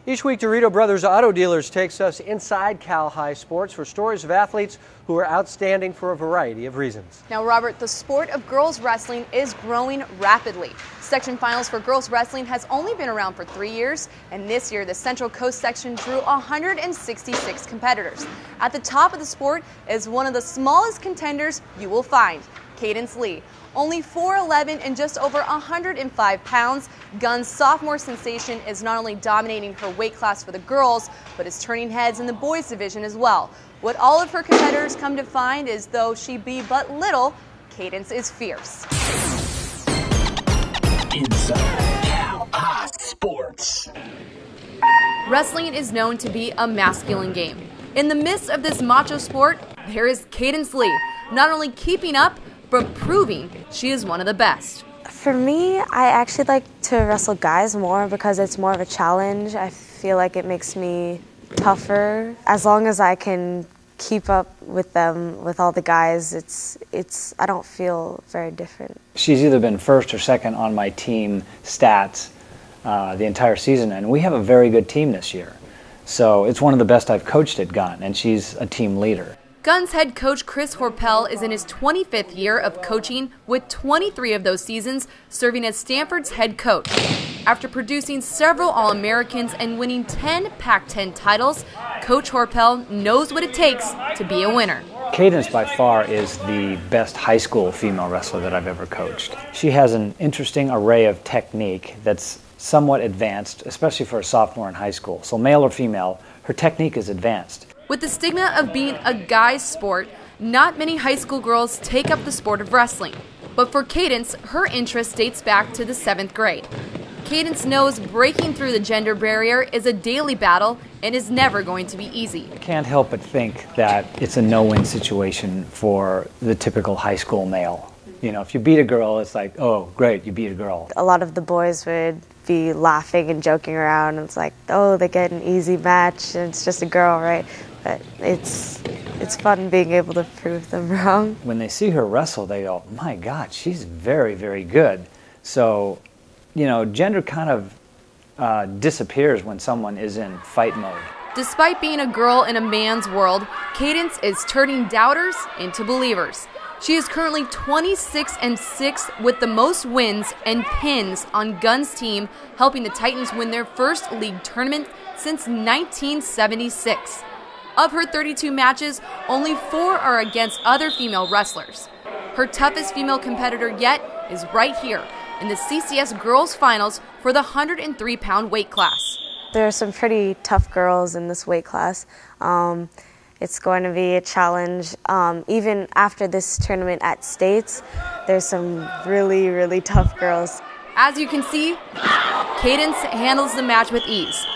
Each week, Dorito Brothers Auto Dealers takes us inside Cal High sports for stories of athletes who are outstanding for a variety of reasons. Now, Robert, the sport of girls wrestling is growing rapidly. Section finals for girls wrestling has only been around for 3 years, and this year the Central Coast section drew 166 competitors. At the top of the sport is one of the smallest contenders you will find, Cadence Lee. Only 4'11" and just over 105 pounds, Gunn's sophomore sensation is not only dominating her weight class for the girls, but is turning heads in the boys division as well. What all of her competitors come to find is, though she be but little, Cadence is fierce. Inside Cal High Sports. Wrestling is known to be a masculine game. In the midst of this macho sport, there is Cadence Lee, not only keeping up, but proving she is one of the best. For me, I actually like to wrestle guys more because it's more of a challenge. I feel like it makes me tougher. As long as I can keep up with them, with all the guys, I don't feel very different. She's either been first or second on my team stats the entire season, and we have a very good team this year. So it's one of the best I've coached at Gunn, and she's a team leader. Gunn's head coach Chris Horpel is in his 25th year of coaching, with 23 of those seasons serving as Stanford's head coach. After producing several All-Americans and winning 10 Pac-10 titles, Coach Horpel knows what it takes to be a winner. Cadence by far is the best high school female wrestler that I've ever coached. She has an interesting array of technique that's somewhat advanced, especially for a sophomore in high school. So male or female, her technique is advanced. With the stigma of being a guy's sport, not many high school girls take up the sport of wrestling. But for Cadence, her interest dates back to the 7th grade. Cadence knows breaking through the gender barrier is a daily battle and is never going to be easy. I can't help but think that it's a no-win situation for the typical high school male. You know, if you beat a girl, it's like, oh, great, you beat a girl. A lot of the boys would be laughing and joking around, and it's like, oh, they get an easy match, and it's just a girl, right? But it's fun being able to prove them wrong. When they see her wrestle, they go, my God, she's very, very good. So, you know, gender kind of disappears when someone is in fight mode. Despite being a girl in a man's world, Cadence is turning doubters into believers. She is currently 26-6 with the most wins and pins on Gunn's team, helping the Titans win their first league tournament since 1976. Of her 32 matches, only 4 are against other female wrestlers. Her toughest female competitor yet is right here in the CCS Girls Finals for the 103-pound weight class. There are some pretty tough girls in this weight class. It's going to be a challenge. Even after this tournament at States, there's some really, really tough girls. As you can see, Cadence handles the match with ease.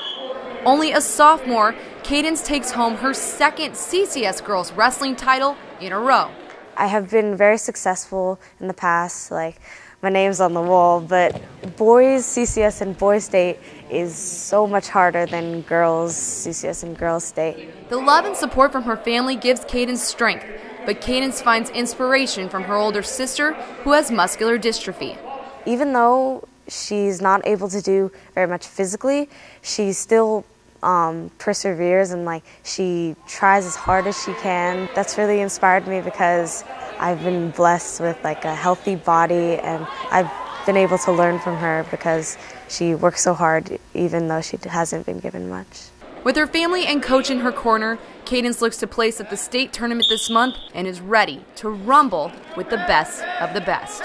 Only a sophomore, Cadence takes home her second CCS Girls Wrestling title in a row. I have been very successful in the past, like my name's on the wall, but boys CCS and boys state is so much harder than girls CCS and girls state. The love and support from her family gives Cadence strength, but Cadence finds inspiration from her older sister who has muscular dystrophy. Even though she's not able to do very much physically, she still perseveres and she tries as hard as she can. That's really inspired me because I've been blessed with a healthy body, and I've been able to learn from her because she works so hard even though she hasn't been given much. With her family and coach in her corner, Cadence looks to place at the state tournament this month and is ready to rumble with the best of the best.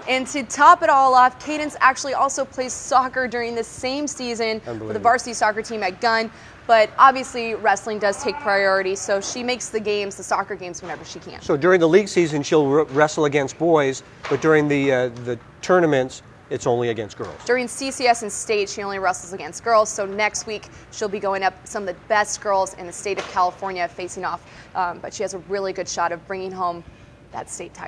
And to top it all off, Cadence actually also plays soccer during the same season with the varsity soccer team at Gunn. But obviously, wrestling does take priority, so she makes the soccer games, whenever she can. So during the league season, she'll wrestle against boys, but during the tournaments, it's only against girls. During CCS and state, she only wrestles against girls, so next week she'll be going up some of the best girls in the state of California facing off, but she has a really good shot of bringing home that state title.